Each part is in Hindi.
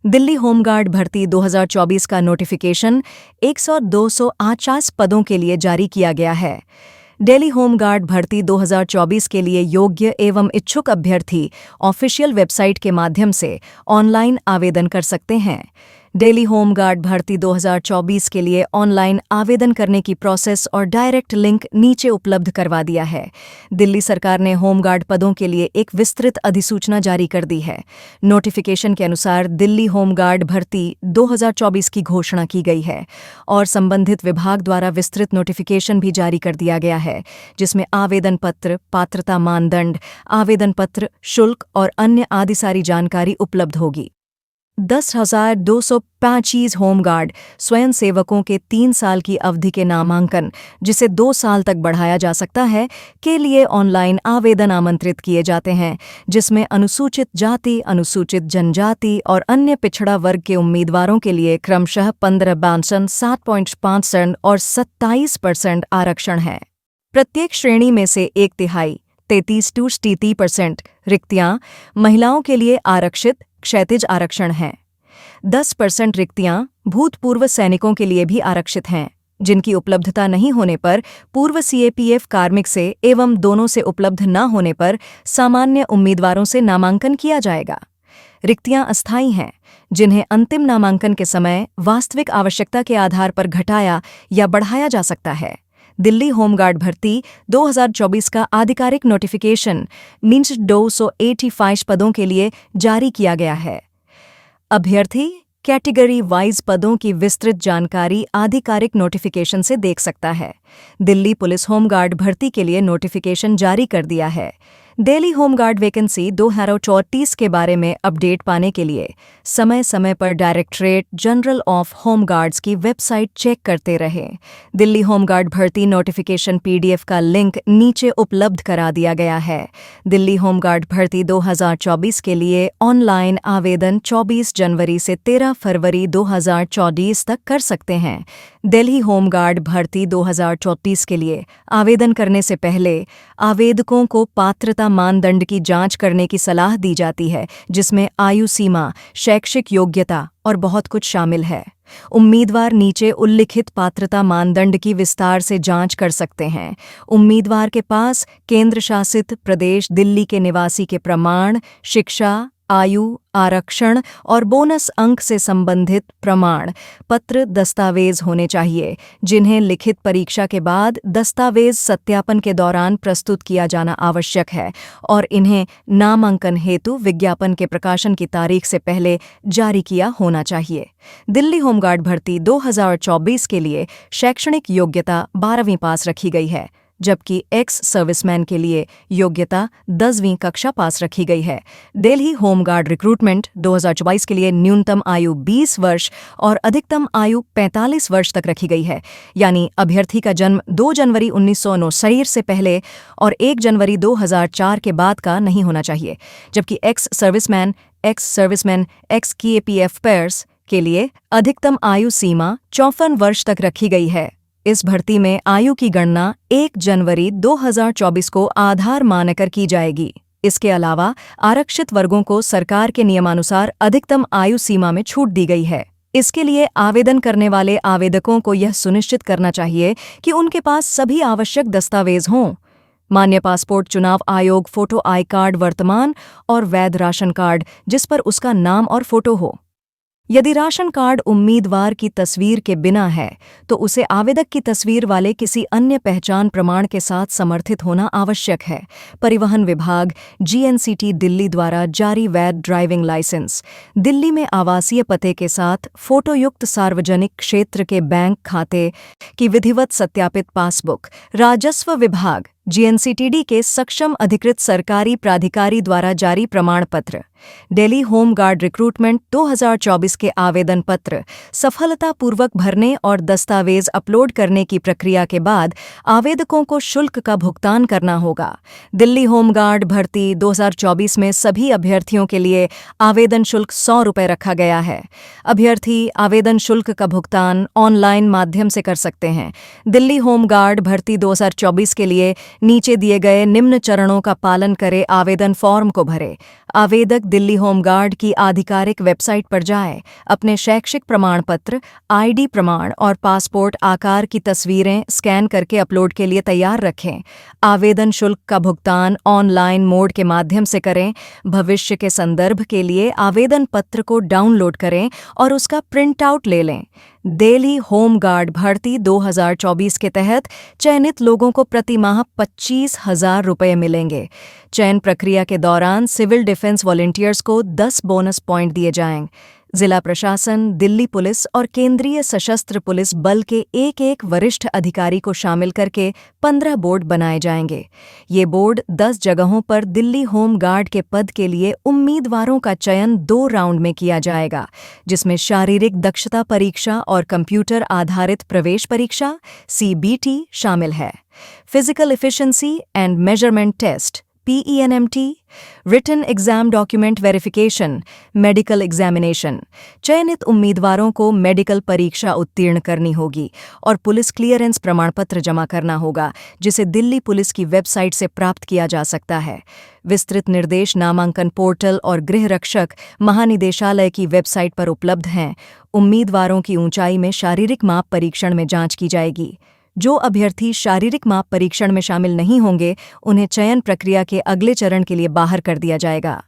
दिल्ली होमगार्ड भर्ती 2024 का नोटिफिकेशन 100-250 पदों के लिए जारी किया गया है। दिल्ली होमगार्ड भर्ती 2024 के लिए योग्य एवं इच्छुक अभ्यर्थी ऑफिशियल वेबसाइट के माध्यम से ऑनलाइन आवेदन कर सकते हैं। दिल्ली होमगार्ड भर्ती 2024 के लिए ऑनलाइन आवेदन करने की प्रोसेस और डायरेक्ट लिंक नीचे उपलब्ध करवा दिया है। दिल्ली सरकार ने होमगार्ड पदों के लिए एक विस्तृत अधिसूचना जारी कर दी है। नोटिफिकेशन के अनुसार दिल्ली होमगार्ड भर्ती 2024 की घोषणा की गई है और संबंधित विभाग द्वारा विस्तृत नोटिफिकेशन भी जारी कर दिया गया है, जिसमें आवेदन पत्र, पात्रता मानदंड, आवेदन पत्र, शुल्क और अन्य आदि सारी जानकारी उपलब्ध होगी। 10,225 होमगार्ड स्वयंसेवकों के 3 साल की अवधि के नामांकन, जिसे 2 साल तक बढ़ाया जा सकता है, के लिए ऑनलाइन आवेदन आमंत्रित किए जाते हैं, जिसमें अनुसूचित जाति, अनुसूचित जनजाति और अन्य पिछड़ा वर्ग के उम्मीदवारों के लिए क्रमशः 15% 7.5% और 27% आरक्षण है। प्रत्येक श्रेणी में से 1/3 33% रिक्तियां महिलाओं के लिए आरक्षित क्षैतिज आरक्षण हैं। 10% रिक्तियां भूतपूर्व सैनिकों के लिए भी आरक्षित हैं, जिनकी उपलब्धता नहीं होने पर पूर्व सीएपीएफ कार्मिक से एवं दोनों से उपलब्ध न होने पर सामान्य उम्मीदवारों से नामांकन किया जाएगा। रिक्तियां अस्थायी हैं, जिन्हें अंतिम नामांकन के समय वास्तविक आवश्यकता के आधार पर घटाया या बढ़ाया जा सकता है। दिल्ली होमगार्ड भर्ती 2024 का आधिकारिक नोटिफिकेशन 285 पदों के लिए जारी किया गया है। अभ्यर्थी कैटेगरी वाइज पदों की विस्तृत जानकारी आधिकारिक नोटिफिकेशन से देख सकता है। दिल्ली पुलिस होमगार्ड भर्ती के लिए नोटिफिकेशन जारी कर दिया है। दिल्ली होमगार्ड वैकेंसी 2034 के बारे में अपडेट पाने के लिए समय समय पर डायरेक्टरेट जनरल ऑफ होमगार्ड्स की वेबसाइट चेक करते रहें। दिल्ली होमगार्ड भर्ती नोटिफिकेशन पीडीएफ का लिंक नीचे उपलब्ध करा दिया गया है। दिल्ली होमगार्ड भर्ती 2024 के लिए ऑनलाइन आवेदन 24 जनवरी से 13 फरवरी 2024 तक कर सकते हैं। दिल्ली होमगार्ड भर्ती 2024 के लिए आवेदन करने से पहले आवेदकों को पात्रता मानदंड की जांच करने की सलाह दी जाती है, जिसमें आयु सीमा, शैक्षिक योग्यता और बहुत कुछ शामिल है। उम्मीदवार नीचे उल्लिखित पात्रता मानदंड की विस्तार से जांच कर सकते हैं। उम्मीदवार के पास केंद्र शासित प्रदेश दिल्ली के निवासी के प्रमाण, शिक्षा, आयु, आरक्षण और बोनस अंक से संबंधित प्रमाण पत्र दस्तावेज होने चाहिए, जिन्हें लिखित परीक्षा के बाद दस्तावेज सत्यापन के दौरान प्रस्तुत किया जाना आवश्यक है और इन्हें नामांकन हेतु विज्ञापन के प्रकाशन की तारीख से पहले जारी किया होना चाहिए। दिल्ली होमगार्ड भर्ती 2024 के लिए शैक्षणिक योग्यता 12वीं पास रखी गई है, जबकि एक्स सर्विसमैन के लिए योग्यता 10वीं कक्षा पास रखी गई है। दिल्ली होमगार्ड रिक्रूटमेंट 2024 के लिए न्यूनतम आयु 20 वर्ष और अधिकतम आयु 45 वर्ष तक रखी गई है, यानी अभ्यर्थी का जन्म 2 जनवरी 1969 से पहले और 1 जनवरी 2004 के बाद का नहीं होना चाहिए, जबकि एक्स सर्विसमैन, एक्स केपीएफ पेयर्स के लिए अधिकतम आयु सीमा 54 वर्ष तक रखी गई है। इस भर्ती में आयु की गणना 1 जनवरी 2024 को आधार मानकर की जाएगी। इसके अलावा आरक्षित वर्गों को सरकार के नियमानुसार अधिकतम आयु सीमा में छूट दी गई है। इसके लिए आवेदन करने वाले आवेदकों को यह सुनिश्चित करना चाहिए कि उनके पास सभी आवश्यक दस्तावेज हों। मान्य पासपोर्ट, चुनाव आयोग फोटो आई कार्ड वर्तमान और वैध राशन कार्ड जिस पर उसका नाम और फोटो हो। यदि राशन कार्ड उम्मीदवार की तस्वीर के बिना है, तो उसे आवेदक की तस्वीर वाले किसी अन्य पहचान प्रमाण के साथ समर्थित होना आवश्यक है। परिवहन विभाग जीएनसीटी दिल्ली द्वारा जारी वैध ड्राइविंग लाइसेंस, दिल्ली में आवासीय पते के साथ फोटोयुक्त सार्वजनिक क्षेत्र के बैंक खाते की विधिवत सत्यापित पासबुक, राजस्व विभाग जीएनसीटीडी के सक्षम अधिकृत सरकारी प्राधिकारी द्वारा जारी प्रमाण पत्र, दिल्ली होमगार्ड रिक्रूटमेंट 2024 के आवेदन पत्र सफलतापूर्वक भरने और दस्तावेज अपलोड करने की प्रक्रिया के बाद आवेदकों को शुल्क का भुगतान करना होगा। दिल्ली होमगार्ड भर्ती 2024 में सभी अभ्यर्थियों के लिए आवेदन शुल्क 100 रुपये रखा गया है। अभ्यर्थी आवेदन शुल्क का भुगतान ऑनलाइन माध्यम से कर सकते हैं। दिल्ली होमगार्ड भर्ती 2024 के लिए नीचे दिए गए निम्न चरणों का पालन करे, आवेदन फॉर्म को भरे। आवेदक दिल्ली होमगार्ड की आधिकारिक वेबसाइट पर जाए, अपने शैक्षिक प्रमाण पत्र, आईडी प्रमाण और पासपोर्ट आकार की तस्वीरें स्कैन करके अपलोड के लिए तैयार रखें। आवेदन शुल्क का भुगतान ऑनलाइन मोड के माध्यम से करें। भविष्य के संदर्भ के लिए आवेदन पत्र को डाउनलोड करें और उसका प्रिंट आउट ले लें। दिल्ली होमगार्ड भर्ती 2024 के तहत चयनित लोगों को प्रति माह 25,000 रुपये मिलेंगे। चयन प्रक्रिया के दौरान सिविल डिफेंस वॉलंटियर्स को 10 बोनस पॉइंट दिए जाएंगे। जिला प्रशासन, दिल्ली पुलिस और केंद्रीय सशस्त्र पुलिस बल के एक वरिष्ठ अधिकारी को शामिल करके 15 बोर्ड बनाए जाएंगे। ये बोर्ड 10 जगहों पर दिल्ली होम गार्ड के पद के लिए उम्मीदवारों का चयन 2 राउंड में किया जाएगा, जिसमें शारीरिक दक्षता परीक्षा और कंप्यूटर आधारित प्रवेश परीक्षा (CBT) शामिल है। Physical efficiency and measurement test PENMT, written exam document verification, medical examination. चयनित उम्मीदवारों को मेडिकल परीक्षा उत्तीर्ण करनी होगी और पुलिस क्लियरेंस प्रमाण पत्र जमा करना होगा, जिसे दिल्ली पुलिस की वेबसाइट से प्राप्त किया जा सकता है। विस्तृत निर्देश नामांकन पोर्टल और गृह रक्षक महानिदेशालय की वेबसाइट पर उपलब्ध हैं। उम्मीदवारों की ऊंचाई में शारीरिक माप परीक्षण में जांच की जाएगी। जो अभ्यर्थी शारीरिक माप परीक्षण में शामिल नहीं होंगे, उन्हें चयन प्रक्रिया के अगले चरण के लिए बाहर कर दिया जाएगा।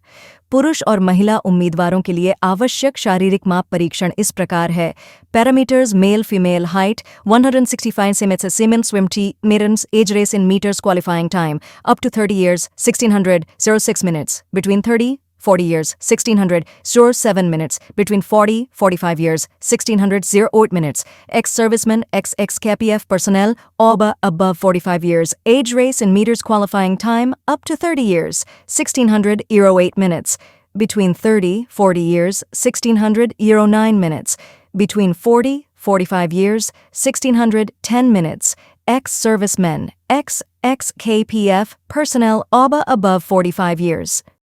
पुरुष और महिला उम्मीदवारों के लिए आवश्यक शारीरिक माप परीक्षण इस प्रकार है। Parameters: male female, height 165 cm, seaman, swim metres, age race in metres, qualifying time up to 30 years 1600 06 minutes, between 30-40 years 1600 07 minutes, between 40-45 years 1600 08 minutes, ex-servicemen, ex-KPF personnel, all above 45 years, age race in meters, qualifying time up to 30 years 1600 08 minutes, between 30-40 years 1600 09 minutes, between 40-45 years 1600 10 minutes, ex-servicemen, ex-KPF personnel, all above 45 years.